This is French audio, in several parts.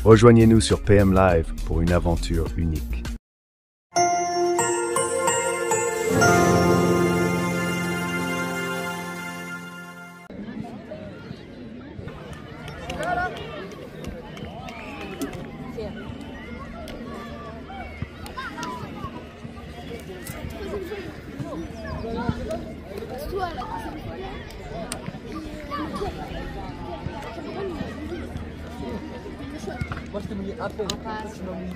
Rejoignez-nous sur PM Live pour une aventure unique. Moi je t'ai mouillé un peu, tu m'as mouillé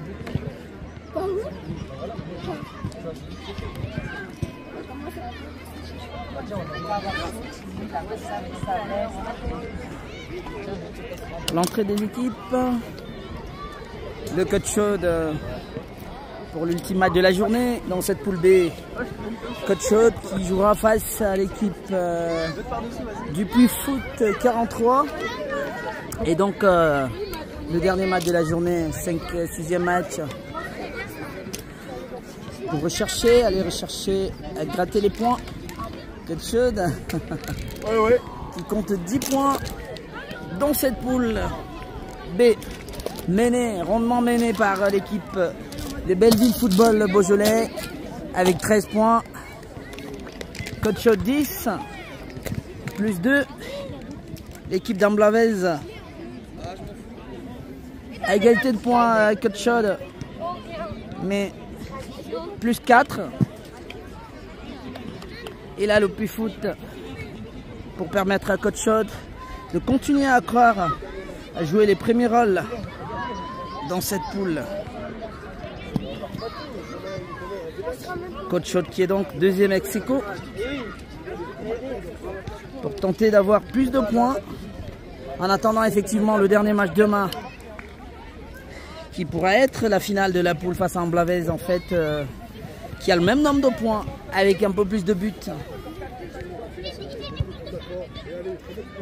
L'entrée des équipes, le coach Chaude pour l'ultime match de la journée dans cette poule B. Coach Chaude qui jouera face à l'équipe du Puy Foot 43. Et donc le dernier match de la journée, 6e match. Pour aller rechercher, à gratter les points. Coach Chaude qui compte 10 points dans cette poule B. Rondement mené par l'équipe de Belleville Football Beaujolais avec 13 points. Coach Chaude 10, plus 2. L'équipe d'Amblavez à égalité de points avec Coach Chaude, mais plus 4. Et là le Puy Foot pour permettre à Coach Chaude de continuer à croire à jouer les premiers rôles dans cette poule. Coach Chaude qui est donc deuxième ex-aequo pour tenter d'avoir plus de points en attendant effectivement le dernier match demain qui pourra être la finale de la poule face à Amblavez en fait qui a le même nombre de points avec un peu plus de buts.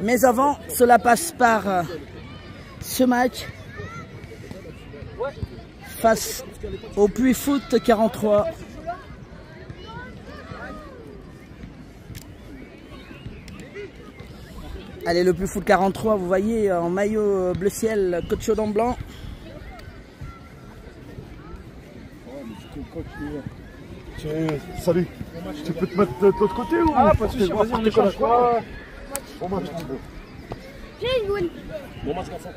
Mais avant, cela passe par ce match face au Puy Foot 43. Allez, le Puy Foot 43, vous voyez, en maillot bleu ciel, Coach Chaude en blanc. Tiens, salut. Tu peux te mettre de l'autre côté ou pas de soucis, vas-y, on échange quoi. Bon match. Bon match, garçon.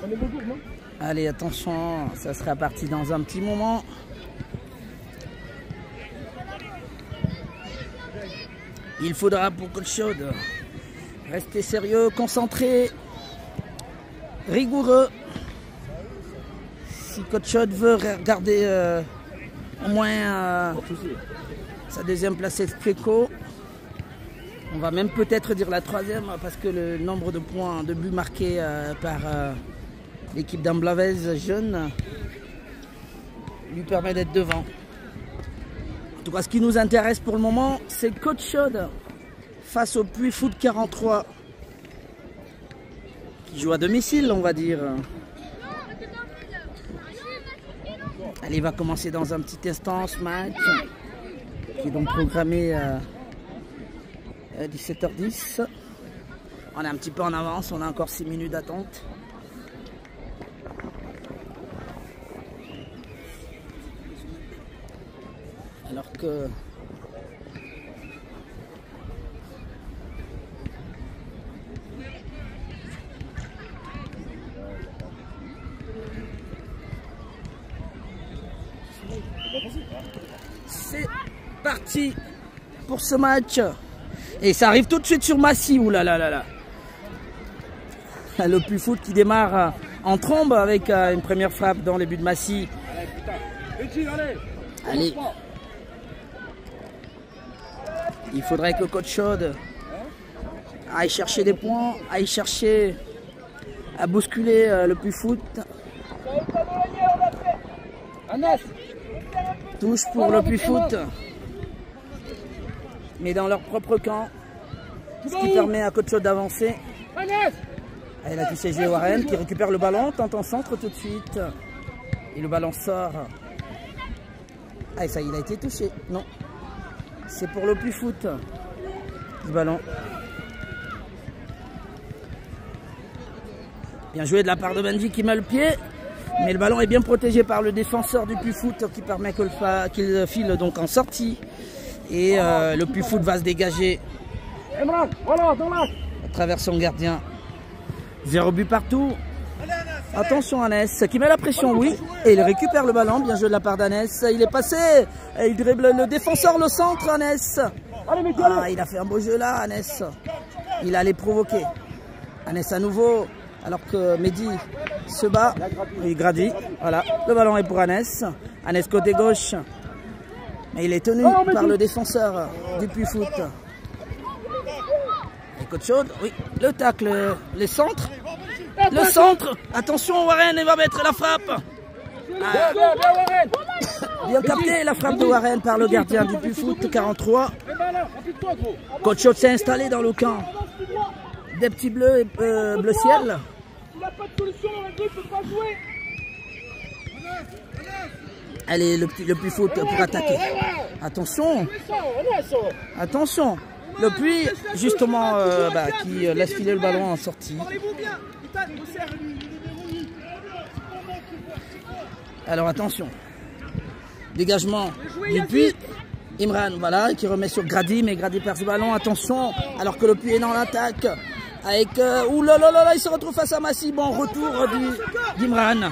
On est beaucoup, non? Allez, attention, ça sera parti dans un petit moment. Il faudra pour Coach Chaude rester sérieux, concentré, rigoureux. Si Coach Chaude veut garder au moins sa deuxième place ex-aequo, on va même peut-être dire la troisième parce que le nombre de points, de buts marqués par l'équipe d'Amblavez jeune lui permet d'être devant. En tout cas, ce qui nous intéresse pour le moment, c'est Coach Chaude face au Puy Foot 43 qui joue à domicile, on va dire. Allez, il va commencer dans un petit instant ce match qui est donc programmé à 17h10. On est un petit peu en avance, on a encore 6 minutes d'attente. Alors que c'est parti pour ce match. Et ça arrive tout de suite sur Massy. Ouh là là là là. Le Puy Foot qui démarre en trombe avec une première frappe dans les buts de Massy. Allez. Il faudrait que Coach Chaude aille chercher des points, aille chercher à bousculer le Puy Foot. Touche pour le Puy Foot, mais dans leur propre camp, ce qui permet à Coach Chaude d'avancer. Et là, tu sais, jouer Warren qui récupère le ballon, tente en centre tout de suite. Et le ballon sort Ah, ça, il a été touché. Non. C'est pour le plus foot du ballon. Bien joué de la part de Benji qui met le pied. Mais le ballon est bien protégé par le défenseur du Puy-Foot qui permet qu'il file donc en sortie. Et le Puy-Foot va se dégager à travers son gardien. 0 but partout. Attention Annès qui met la pression, oui. Et il récupère le ballon. Bien joué de la part d'Annès. Il est passé. Et il dribble le défenseur, le centre, Annès. Ah, il a fait un beau jeu là, Annès. Il allait provoquer. Annès à nouveau. Alors que Mehdi se bat. Il gradit. Voilà. Le ballon est pour Annès. Annès côté gauche. Mais il est tenu par le défenseur du Puy-Foot. Et Coach Chaude, oui. Le tacle, les centres. Le centre. Attention, Warren, il va mettre la frappe. Ah. Bien capté la frappe de Warren par le gardien du Puy-Foot 43. Coach Chaude s'est installé dans le camp des petits bleus et bleu ciel. Allez, le Puy-Foot pour attaquer. Attention. Attention. Le Puy, justement, qui laisse filer le ballon en sortie. Alors attention. Dégagement du Puy. Imran, voilà, qui remet sur Grady, mais Grady perd ce ballon. Attention, alors que le Puy est dans l'attaque. Avec. Ouh là là là, il se retrouve face à Massi. Bon, retour d'Imran.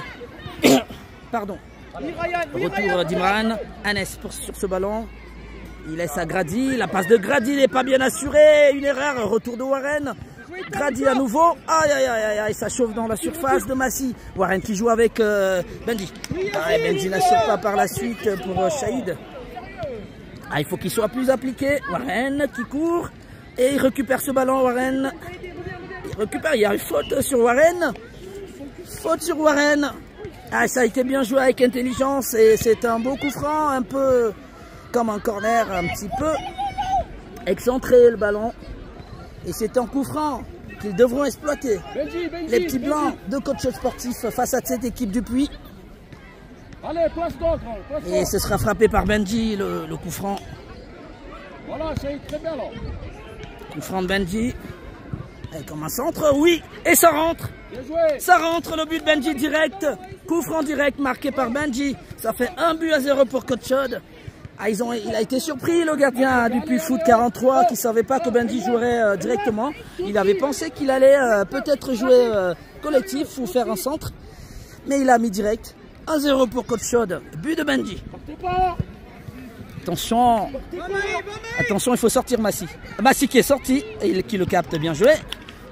Pardon. Retour d'Imran. Annès sur ce ballon. Il laisse à Grady. La passe de Grady n'est pas bien assurée. Une erreur. Retour de Warren. Grady à nouveau. Aïe aïe aïe aïe. Ça chauffe dans la surface de Massi. Warren qui joue avec Benji. Ah, Benji n'assure pas par la suite pour Shahid. Ah, il faut qu'il soit plus appliqué. Warren qui court. Et il récupère ce ballon, Warren. Il récupère. Il y a une faute sur Warren. Faute sur Warren. Ah, ça a été bien joué avec intelligence. Et c'est un beau coup franc. Un peu comme un corner, un petit peu excentré le ballon. Et c'est un coup franc qu'ils devront exploiter. Les petits blancs de coach sportif face à cette équipe du Puy. Et ce sera frappé par Benji, le coup franc. Voilà, c'est très bien là. Coup franc de Benji. Et comme un centre, oui. Et ça rentre. Ça rentre, le but de Benji direct. Coup franc direct marqué par Benji. Ça fait 1-0 pour Coach Chaude. Ah, il a été surpris, le gardien du Puy-Foot 43, qui ne savait pas que Benji jouerait directement. Il avait pensé qu'il allait peut-être jouer collectif ou faire un centre. Mais il a mis direct. 1-0 pour Coach Chaude. But de Benji. Attention. Attention, il faut sortir Massi. Massi qui est sorti et qui le capte, bien joué.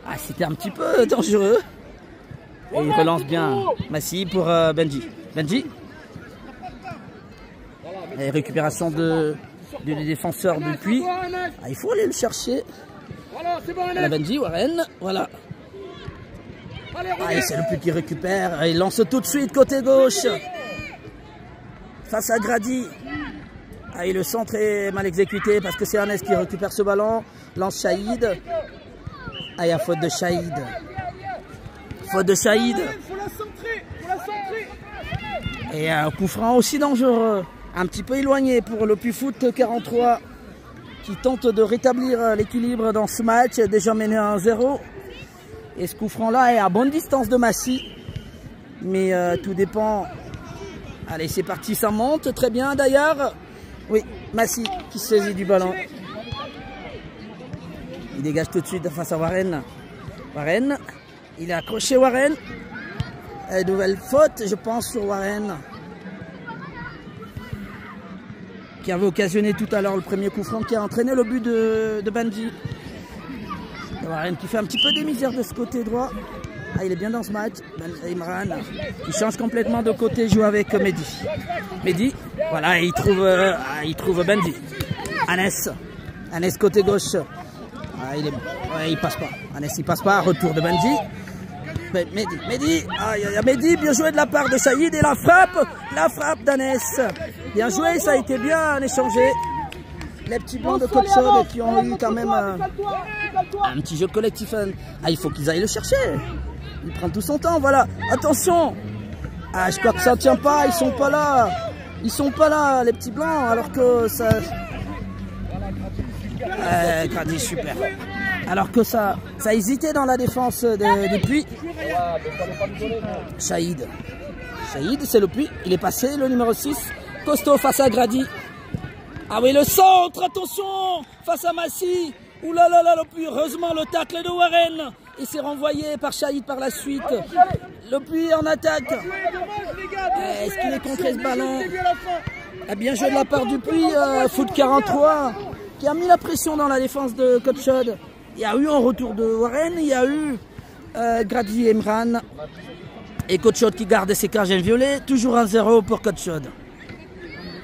Ah, c'était un petit peu dangereux. Et il relance bien Massi pour Benji. Benji. Et récupération du défenseur du Puy. Ah, il faut aller le chercher. La Benji, Warren. Voilà. Ah, c'est le Puy qui récupère. Il lance tout de suite côté gauche. Face à Grady. Ah, et le centre est mal exécuté parce que c'est Annès qui récupère ce ballon. Lance Shahid. Ah, il y a faute de Shahid. Faute de Shahid. Et un coup franc aussi dangereux. Un petit peu éloigné pour le Puy-Foot 43 qui tente de rétablir l'équilibre dans ce match. Déjà mené 1-0. Et ce coup franc là est à bonne distance de Massi. Mais tout dépend. Allez, c'est parti, ça monte. Très bien d'ailleurs. Oui, Massi qui se saisit du ballon. Il dégage tout de suite face à Warren. Warren, il est accroché Warren. Et nouvelle faute, je pense, sur Warren. Qui avait occasionné tout à l'heure le premier coup franc qui a entraîné le but de Benji. Warren qui fait un petit peu des misères de ce côté droit. Ah, il est bien dans ce match. Imran qui change complètement de côté, joue avec Mehdi. Mehdi, voilà, il trouve Benji. Annès côté gauche. Ah, il passe pas. Annès il passe pas. Retour de Benji. Mehdi, Mehdi, bien joué de la part de Shahid et la frappe d'Annès. Bien joué, ça a été bien échangé. Les petits blancs de Coach Chaude qui ont eu quand même un petit jeu collectif. Ah, il faut qu'ils aillent le chercher. Il prend tout son temps, voilà. Attention. Ah, je crois que ça ne tient pas, ils sont pas là. Ils sont pas là, les petits blancs, alors que ça... Grady, super. Alors que ça hésitait dans la défense du Puy. Shahid. Shahid, c'est le Puy. Il est passé, le numéro 6. Costaud face à Grady. Ah oui, le centre, attention, face à Massy. Ouh là là là, le Puy, heureusement le tacle de Warren. Il s'est renvoyé par Shahid par la suite. Le Puy en attaque. Est-ce qu'il est contré ce ballon? Bien joué de la part du Puy, foot 43, qui a mis la pression dans la défense de Coachod. Il y a eu un retour de Warren, il y a eu Grady et Imran. Et Coachod qui garde ses cargènes violets, toujours 1-0 pour Coachod.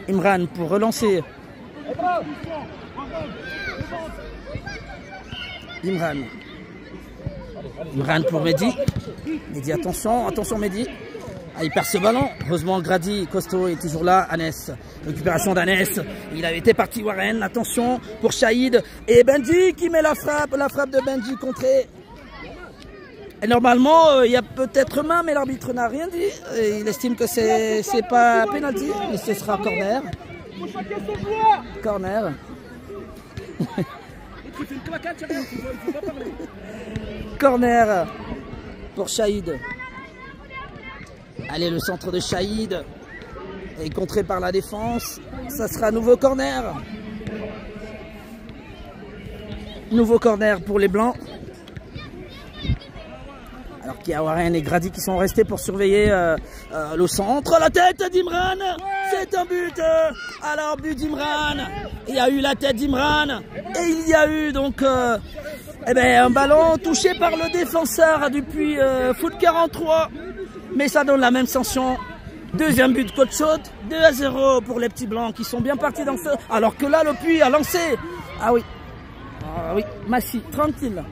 Imran pour relancer. Imran pour Mehdi. Mehdi, attention, attention Mehdi. Ah, il perd ce ballon. Heureusement, Grady, Costaud est toujours là. Anes, récupération d'Anes. Il avait été parti Warren. Attention pour Shahid. Et Benji qui met la frappe de Benji contrée. Et normalement, il y a peut-être main, mais l'arbitre n'a rien dit. Et il estime que c'est pas penalty, mais ce sera corner. Corner. Corner pour Shahid. Allez, le centre de Shahid est contré par la défense. Ça sera nouveau corner. Nouveau corner pour les Blancs. Alors qu'il y a Warren et Grady qui sont restés pour surveiller le centre. La tête d'Imran. C'est un but. Alors, but d'Imran. Il y a eu la tête d'Imran. Et il y a eu donc un ballon touché par le défenseur depuis foot 43. Mais ça donne la même sanction. Deuxième but de Coachod. 2-0 pour les petits blancs qui sont bien partis dans ce... Alors que là, le Puy a lancé. Ah oui. Ah oui. Massy, tranquille.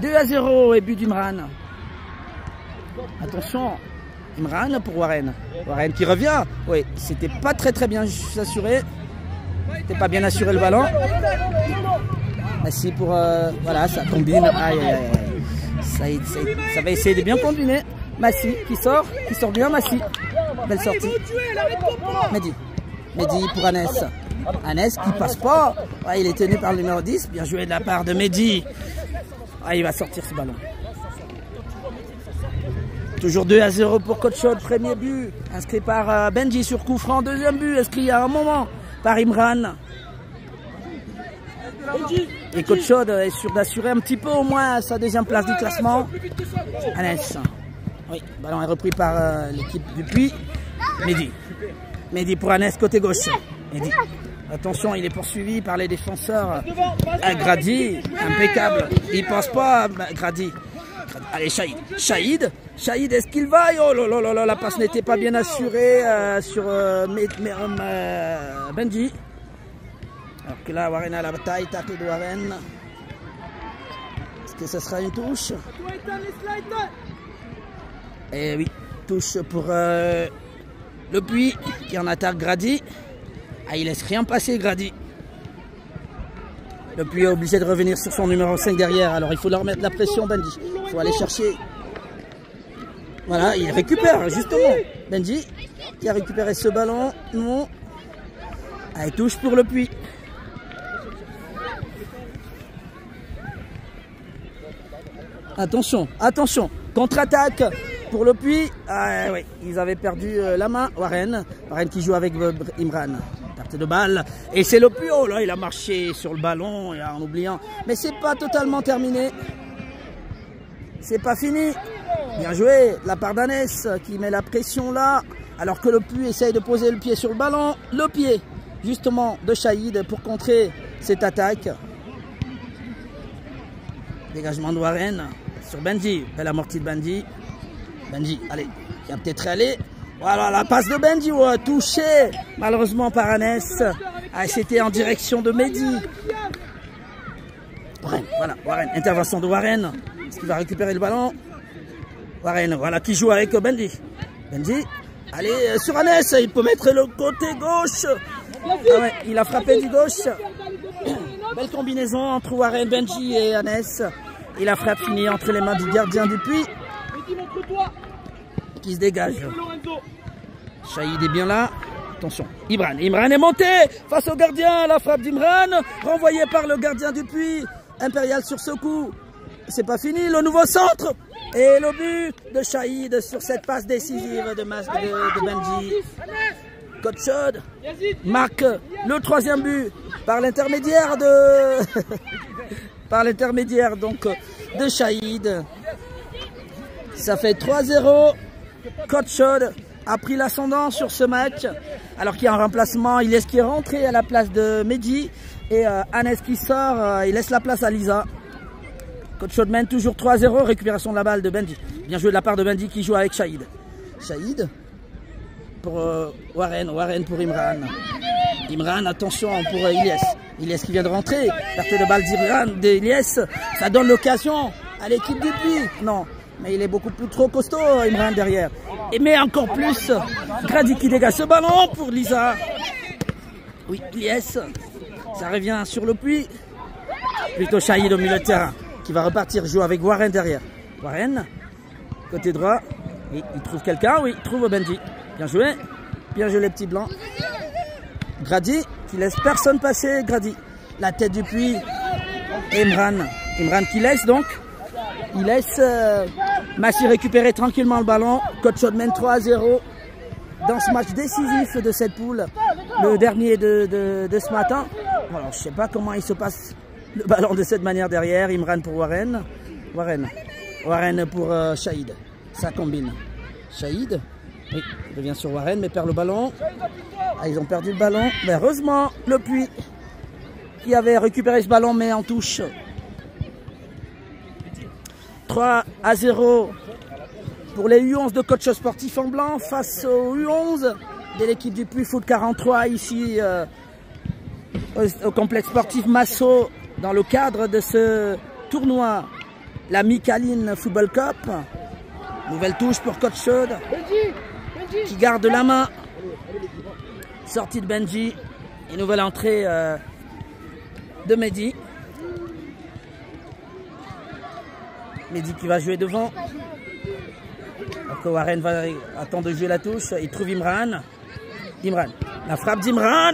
2-0 et but d'Imran. Attention. Imran pour Warren. Warren qui revient. Oui, c'était pas très bien assuré. C'était pas bien assuré le ballon. Massy pour... voilà, ça combine. Aïe, aïe, aïe. Ça va essayer de bien combiner. Massy qui sort bien Massy. Belle sortie. Mehdi pour Anes. Anes qui passe pas. Ouais, il est tenu par le numéro 10. Bien joué de la part de Mehdi. Ah, il va sortir ce ballon. Toujours 2-0 pour Coachod. Premier but inscrit par Benji sur coup franc. Deuxième but inscrit il y a un moment par Imran. Et Coachod est sûr d'assurer un petit peu au moins sa deuxième place du classement. Anes. Oui, le ballon est repris par l'équipe du Puy. Mehdi pour Anes côté gauche. Mehdi. Attention, il est poursuivi par les défenseurs. Grady, impeccable. Il passe pas, Grady. Allez, Shahid, est-ce qu'il va? Oh là là, la passe n'était pas bien assurée sur Benji. Alors que là, Warren a la bataille, tacle de Warren. Est-ce que ce sera une touche? Et oui, touche pour le Puy qui en attaque Grady. Ah, il laisse rien passer Grady. Le Puy est obligé de revenir sur son numéro 5 derrière. Alors il faut leur mettre la pression Benji. Il faut aller chercher. Voilà, il récupère justement. Benji qui a récupéré ce ballon. Non. Allez, touche pour le Puy. Attention, contre-attaque pour le Puy. Ah, oui, ils avaient perdu la main. Warren qui joue avec Imran. Perte de balle. Et c'est le Puy. Oh là, il a marché sur le ballon en oubliant. Mais c'est pas totalement terminé. C'est pas fini. Bien joué de la part d'Anes qui met la pression là. Alors que le Puy essaye de poser le pied sur le ballon. Le pied justement de Shahid pour contrer cette attaque. Dégagement de Warren sur Benji. Belle amortie de Benji. Benji, allez, il va peut-être aller. Voilà la passe de Benji, touché malheureusement par Anes. Ah, c'était en direction de Mehdi. Warren, intervention de Warren. Est-ce qu'il va récupérer le ballon? Warren, voilà, qui joue avec Benji. Benji, allez, sur Anes, il peut mettre le côté gauche. Ah ouais, il a frappé du gauche. Belle combinaison entre Warren, Benji et Anes. Et la frappe finie entre les mains du gardien du Puy. Qui se dégage. Shahid est bien là. Attention, Imran est monté face au gardien, la frappe d'Imran, renvoyée par le gardien du Puy. Impérial sur ce coup, c'est pas fini, le nouveau centre. Et le but de Shahid sur cette passe décisive de Benji. Coach Chaude marque le 3e but par l'intermédiaire de de Shahid. Ça fait 3-0. Coach Chaude a pris l'ascendant sur ce match. Alors qu'il y a un remplacement, il laisse qui est rentré à la place de Mehdi. Et Anes qui sort, il laisse la place à Lisa. Coach Chaude mène toujours 3-0. Récupération de la balle de Benji. Bien joué de la part de Benji qui joue avec Shahid. Shahid pour Warren pour Imran. Imran, attention pour Ilyes. Ilyes qui vient de rentrer. Perte de balle d'Ilyes. Ça donne l'occasion à l'équipe du Puy. Non, mais il est beaucoup plus trop costaud, Imran, derrière. Et mais encore plus, Grady qui dégage ce ballon pour Lisa. Oui, Ilyes. Ça revient sur le Puy. Plutôt Shahid au milieu de terrain. Qui va repartir jouer avec Warren derrière. Warren, côté droit. Et il trouve quelqu'un. Oui, il trouve Benji. Bien joué. Bien joué les petits blancs. Grady qui laisse personne passer. Grady. La tête du Puy. Imran. Imran qui laisse donc. Il laisse Massi récupérer tranquillement le ballon. Coach Chaude mène 3-0 dans ce match décisif de cette poule. Le dernier de ce matin. Alors je ne sais pas comment il se passe le ballon de cette manière derrière. Imran pour Warren. Warren pour Shahid. Ça combine. Shahid. Oui, il revient sur Warren mais perd le ballon. Ah, ils ont perdu le ballon. Mais heureusement, le Puy qui avait récupéré ce ballon mais en touche. 3-0 pour les U11 de coach sportif en blanc face aux U11 de l'équipe du Puy Foot 43 ici au complexe sportif Massot dans le cadre de ce tournoi, la Micaline Football Cup. Nouvelle touche pour coach Chaude qui garde la main. Sortie de Benji et nouvelle entrée de Mehdi. Mehdi qui va jouer devant. Alors que Warren va attendre de jouer la touche. Il trouve Imran. La frappe d'Imran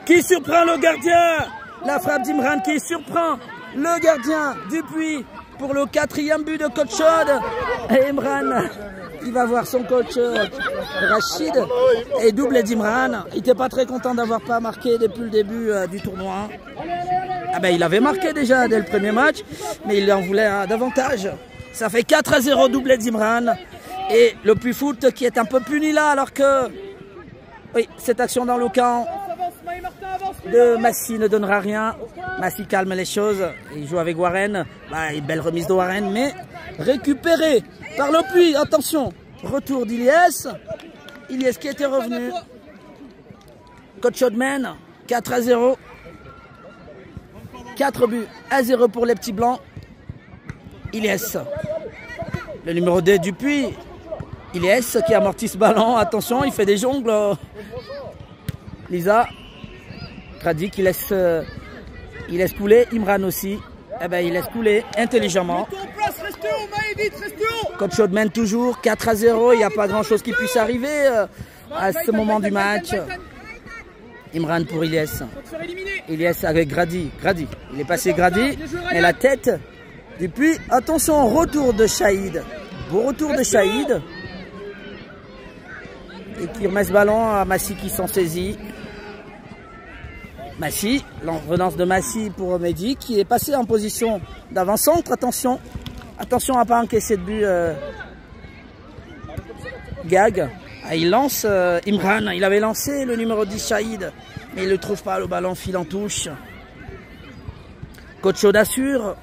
qui surprend le gardien. La frappe d'Imran qui surprend le gardien du Puy pour le 4e but de coach Chaude. Et Imran, il va voir son coach Rachid. Et doublé d'Imran. Il n'était pas très content d'avoir pas marqué depuis le début du tournoi. Ah ben, il avait marqué déjà dès le premier match, mais il en voulait davantage. Ça fait 4-0 doublé d'Imran. Et le Puy Foot qui est un peu puni là, alors que oui, cette action dans le camp de Massi ne donnera rien. Massi calme les choses. Il joue avec Warren. Bah, une belle remise de Warren, mais récupéré par le Puy. Attention, retour d'Ilyes. Ilyes qui était revenu. Coach Chaude mène 4-0. 4 buts à 0 pour les petits blancs. Ilyes, le numéro 2 du Puy. Ilyes qui amortit ce ballon. Attention, il fait des jongles. Lisa. Grady qui laisse couler. Imran aussi. Eh ben, il laisse couler intelligemment. Coach Chaude mène toujours 4-0. Il n'y a pas grand chose qui puisse arriver à ce moment du match. Imran pour Ilyes. Ilyes avec Grady. Il est passé Grady. Et la tête du Puy. Attention, retour de Shahid. Beau retour de Shahid. Et qui remet ce ballon à Massi qui s'en saisit. Massi, l'envenance de Massi pour Mehdi qui est passé en position d'avant-centre. Attention à ne pas encaisser de but. Gag. Ah, il lance Imran. Il avait lancé le numéro 10 Shahid. Mais il ne trouve pas, le ballon file en touche. Coach Chaude assure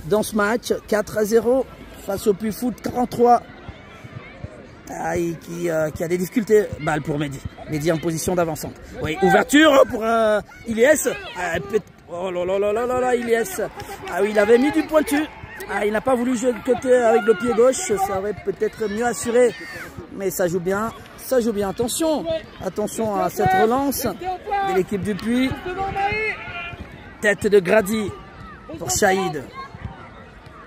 dans ce match 4-0 face au Puy Foot 43. Qui a des difficultés. Balle pour Mehdi. Mehdi en position d'avant-centre. Oui, ouverture pour Ilyes. Oh là, Ilyes. Ah oui, il avait mis du pointu. Ah, il n'a pas voulu jouer de côté avec le pied gauche. Ça aurait peut-être mieux assuré. Mais ça joue bien. Attention à cette relance de l'équipe du Puy. Tête de Grady pour Shahid.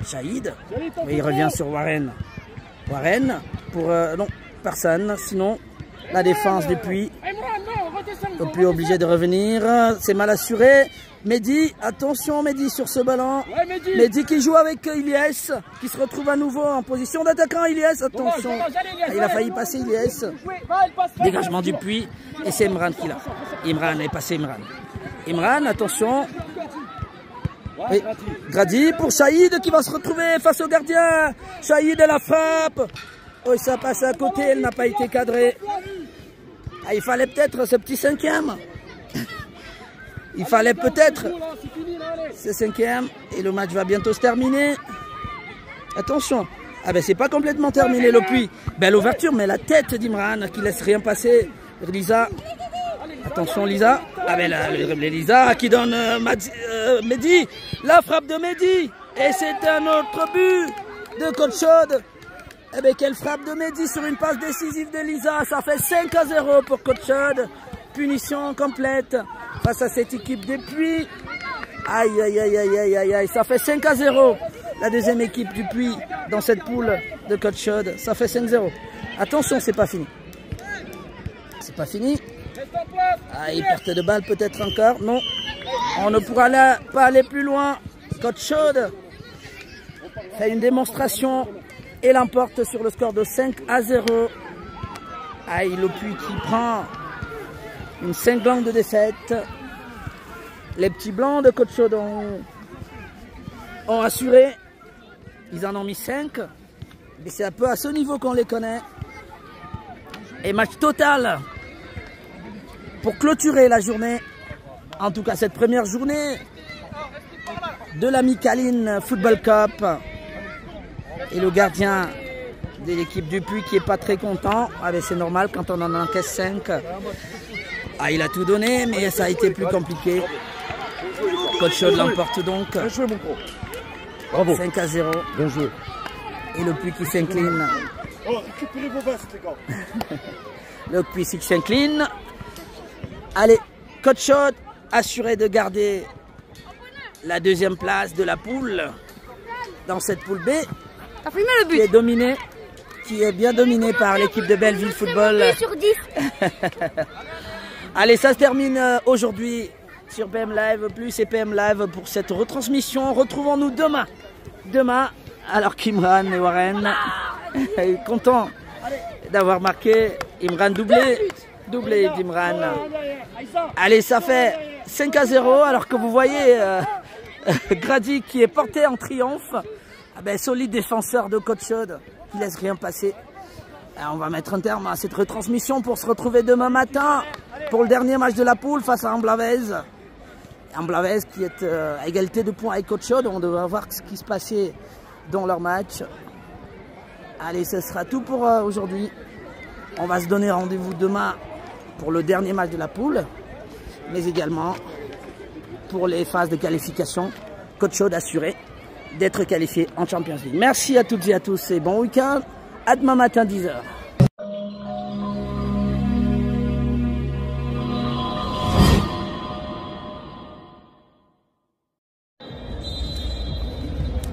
Oui, il revient sur Warren pour non, personne. Sinon, la défense du Puy Le plus obligé de revenir. C'est mal assuré. Mehdi, attention Mehdi sur ce ballon. Mehdi qui joue avec Ilyes, qui se retrouve à nouveau en position d'attaquant. Ilyes, attention. Il a failli passer Ilyes. Dégagement du puits. Et c'est Imran qui l'a. Imran est passé Imran. Imran, attention. Oui. Grady pour Saïd qui va se retrouver face au gardien. Saïd et la frappe. Oh, ça passe à côté, elle n'a pas été cadrée. Ah, il fallait peut-être ce petit cinquième. Il fallait peut-être ce cinquième. Et le match va bientôt se terminer. Attention. Ah ben c'est pas complètement terminé le puits. Belle ouverture, mais la tête d'Imran qui laisse rien passer. Lisa. Attention Lisa. Ah ben Lisa qui donne Mehdi. La frappe de Mehdi. Et c'est un autre but de Coach Chaude. Eh bien, quelle frappe de Mehdi sur une passe décisive de Lisa. Ça fait 5-0 pour Coach Chaude. Punition complète face à cette équipe des Puits. Aïe, aïe, aïe, aïe, aïe, aïe, aïe. Ça fait 5-0. La deuxième équipe du Puits dans cette poule de Coach Chaude. Ça fait 5-0. Attention, c'est pas fini. C'est pas fini. Ah, il perte de balle peut-être encore. Non. On ne pourra pas aller plus loin. Coach Chaude fait une démonstration et l'emporte sur le score de 5-0. Aïe, le Puits qui prend une 5 blancs de défaite. Les petits blancs de Coach Chaude ont assuré. Ils en ont mis 5. Mais c'est un peu à ce niveau qu'on les connaît. Et match total pour clôturer la journée. En tout cas, cette première journée de la Micaline Football Cup. Et le gardien de l'équipe du Puy qui n'est pas très content. Ah ben c'est normal quand on en encaisse 5. Ah, il a tout donné, mais ça a été plus compliqué. Coach Chaude l'emporte donc. 5-0. Bien joué. Et le Puy qui s'incline. Oh, récupérez vos vestes, les gars. Le Puy qui s'incline. Allez, Coach Chaude assuré de garder la deuxième place de la poule dans cette poule B. Qui est bien dominée par l'équipe de Belleville Football. Sur 10. Allez, ça se termine aujourd'hui sur PM Live Plus et PM Live pour cette retransmission. Retrouvons-nous demain. Demain, alors qu'Imran et Warren est content d'avoir marqué. Imran doublé d'Imran. Allez, ça fait 5-0 alors que vous voyez Grady qui est porté en triomphe. Ah ben, solide défenseur de Coach Chaude qui laisse rien passer. Alors, on va mettre un terme à cette retransmission pour se retrouver demain matin pour le dernier match de la poule face à Amblavez. Amblavez qui est à égalité de points avec Coach Chaude. On devra voir ce qui se passait dans leur match. Allez, ce sera tout pour aujourd'hui. On va se donner rendez-vous demain pour le dernier match de la poule, mais également pour les phases de qualification. Coach Chaude assuré d'être qualifié en Champions League. Merci à toutes et à tous et bon week-end. À demain matin 10h.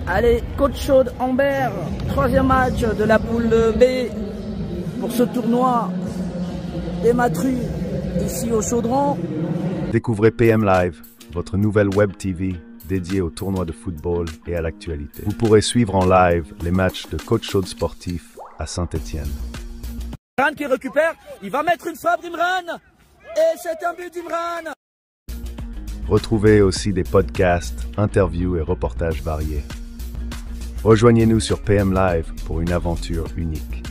Allez, Coach Chaude Ambert, troisième match de la poule B pour ce tournoi des Matrues ici au Chaudron. Découvrez PM Live, votre nouvelle web TV dédiée au tournoi de football et à l'actualité. Vous pourrez suivre en live les matchs de Coach Chaude sportif à Saint-Étienne. Imran qui récupère, il va mettre une frappe d'Imran et c'est un but d'Imran. Retrouvez aussi des podcasts, interviews et reportages variés. Rejoignez-nous sur PM Live pour une aventure unique.